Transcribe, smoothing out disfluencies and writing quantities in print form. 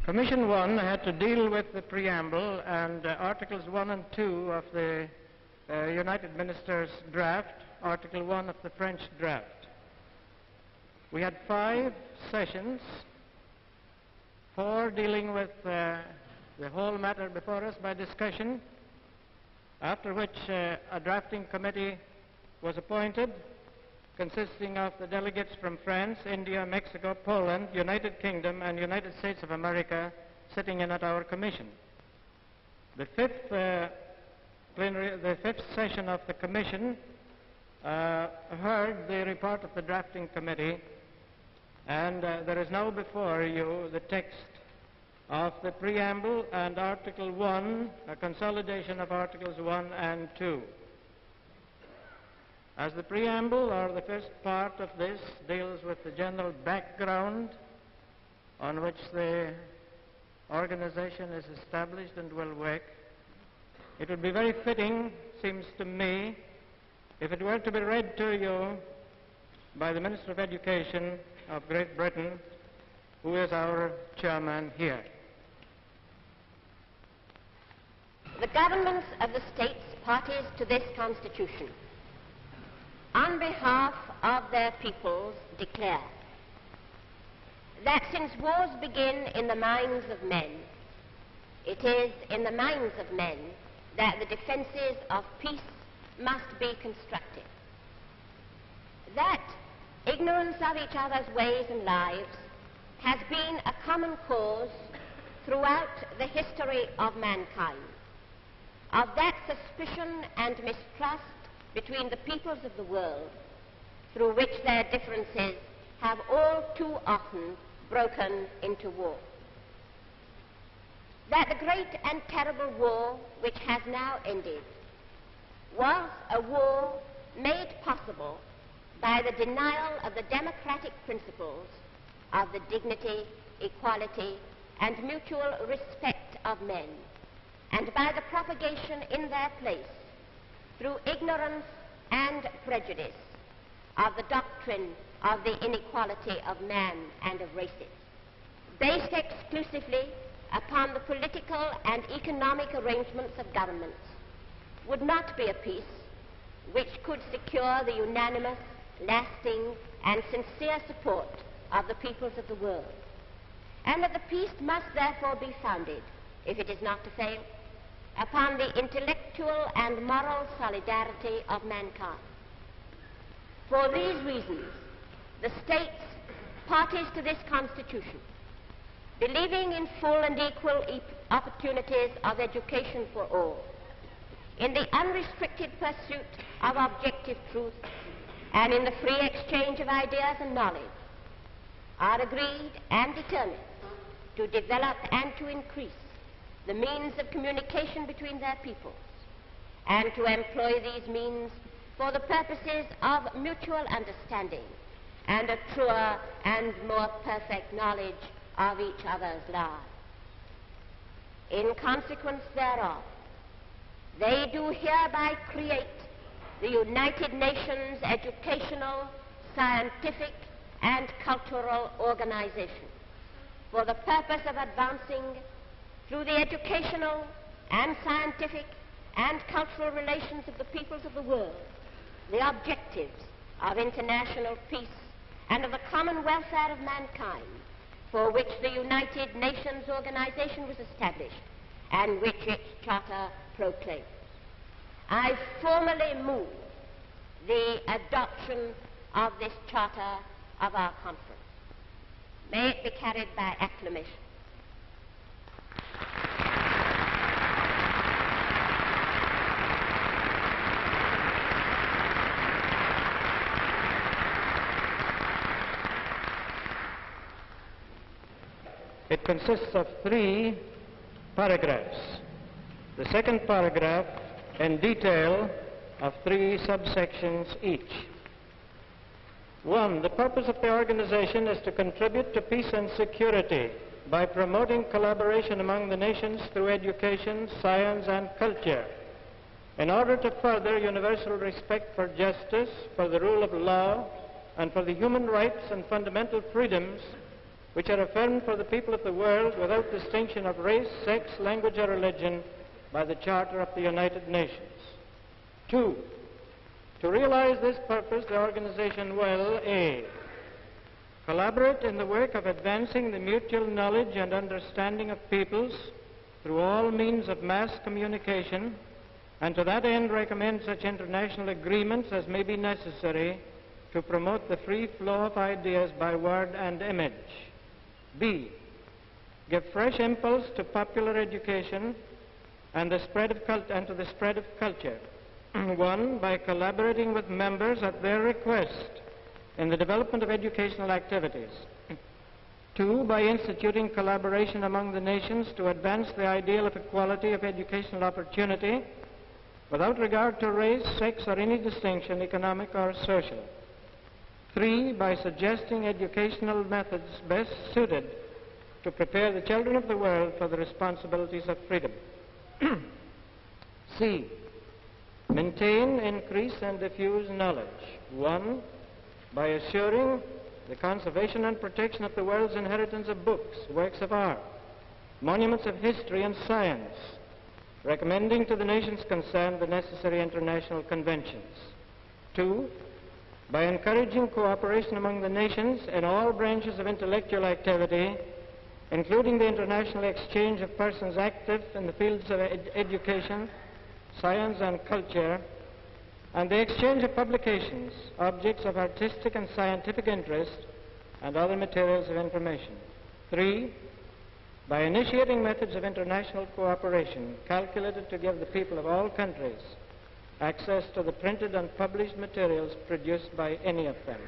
Commission 1 had to deal with the preamble and Articles 1 and 2 of the United Ministers draft, Article 1 of the French draft. We had 5 sessions, 4 dealing with the whole matter before us by discussion, after which a drafting committee was appointed, consisting of the delegates from France, India, Mexico, Poland, United Kingdom, and United States of America sitting in at our commission. The fifth session of the commission heard the report of the drafting committee, and there is now before you the text of the preamble and Article 1, a consolidation of Articles 1 and 2. As the preamble, or the first part of this, deals with the general background on which the organization is established and will work, it would be very fitting, seems to me, if it were to be read to you by the Minister of Education of Great Britain, who is our chairman here. The governments of the states parties to this Constitution, on behalf of their peoples, declare that since wars begin in the minds of men, it is in the minds of men that the defenses of peace must be constructed. That ignorance of each other's ways and lives has been a common cause throughout the history of mankind, of that suspicion and mistrust between the peoples of the world, through which their differences have all too often broken into war. That the great and terrible war which has now ended was a war made possible by the denial of the democratic principles of the dignity, equality, and mutual respect of men, and by the propagation in their place, through ignorance and prejudice, of the doctrine of the inequality of man and of races, based exclusively upon the political and economic arrangements of governments, would not be a peace which could secure the unanimous, lasting, and sincere support of the peoples of the world, and that the peace must therefore be founded, if it is not to fail, upon the intellectual and moral solidarity of mankind. For these reasons, the states parties to this Constitution, believing in full and equal opportunities of education for all, in the unrestricted pursuit of objective truth, and in the free exchange of ideas and knowledge, are agreed and determined to develop and to increase the means of communication between their peoples, and to employ these means for the purposes of mutual understanding and a truer and more perfect knowledge of each other's lives. In consequence thereof, they do hereby create the United Nations Educational, Scientific, and Cultural Organization for the purpose of advancing through the educational and scientific and cultural relations of the peoples of the world the objectives of international peace and of the common welfare of mankind, for which the United Nations Organization was established and which its charter proclaims. I formally move the adoption of this charter of our conference. May it be carried by acclamation. It consists of 3 paragraphs. The second paragraph in detail of 3 subsections each. 1. The purpose of the organization is to contribute to peace and security by promoting collaboration among the nations through education, science, and culture, in order to further universal respect for justice, for the rule of law, and for the human rights and fundamental freedoms which are affirmed for the people of the world without distinction of race, sex, language, or religion by the Charter of the United Nations. 2. To realize this purpose, the organization will, A, collaborate in the work of advancing the mutual knowledge and understanding of peoples through all means of mass communication, and to that end recommend such international agreements as may be necessary to promote the free flow of ideas by word and image. B, give fresh impulse to popular education and to the spread of culture. 1, by collaborating with members at their request in the development of educational activities. 2, by instituting collaboration among the nations to advance the ideal of equality of educational opportunity without regard to race, sex, or any distinction, economic or social. 3, by suggesting educational methods best suited to prepare the children of the world for the responsibilities of freedom. C, maintain, increase, and diffuse knowledge. 1, by assuring the conservation and protection of the world's inheritance of books, works of art, monuments of history and science, recommending to the nations concerned the necessary international conventions. 2, by encouraging cooperation among the nations in all branches of intellectual activity, including the international exchange of persons active in the fields of education, science, and culture, and the exchange of publications, objects of artistic and scientific interest, and other materials of information. 3, by initiating methods of international cooperation calculated to give the people of all countries access to the printed and published materials produced by any of them.